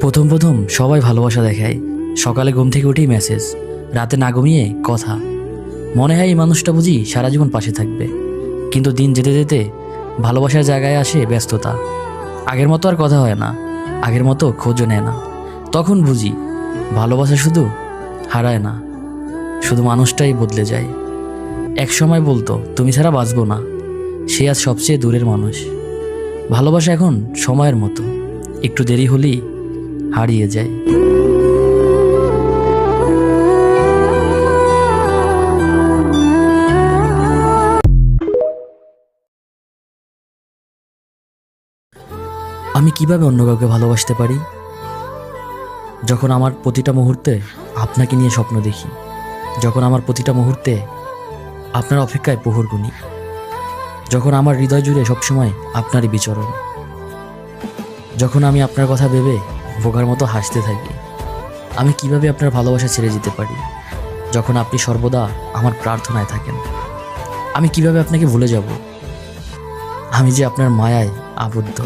প্রথম প্রথম সবাই ভালোবাসা দেখায়, সকালে ঘুম থেকে উঠেই মেসেজ, রাতে না ঘুমিয়ে কথা। মনে হয় এই মানুষটা বুঝি সারা জীবন পাশে থাকবে। কিন্তু দিন যেতে যেতে ভালোবাসার জায়গায় আসে ব্যস্ততা। আগের মতো আর কথা হয় না, আগের মতো খোঁজও নেয় না। তখন বুঝি ভালোবাসা শুধু হারায় না, শুধু মানুষটাই বদলে যায়। এক সময় বলতো তুমি ছাড়া বাঁচবো না, সে আজ সবচেয়ে দূরের মানুষ। ভালোবাসা এখন সময়ের মতো, একটু দেরি হলেই হারিয়ে যায়। আমি কিভাবে অন্য কাউকে ভালোবাসতে পারি? যখন আমার প্রতিটা মুহূর্তে আপনাকে নিয়ে স্বপ্ন দেখি, যখন আমার প্রতিটা মুহূর্তে আপনার অপেক্ষায় প্রহর গুনি, যখন আমার হৃদয় জুড়ে সবসময় আপনারই বিচরণ, যখন আমি আপনার কথা ভেবে বোকার মতো হাসতে থাকি। আমি কিভাবে আপনার ভালোবাসা ছেড়ে যেতে পারি যখন আপনি সর্বদা আমার প্রার্থনায় থাকেন? আমি কিভাবে আপনাকে ভুলে যাব, আমি যে আপনার মায়ায় আবদ্ধ।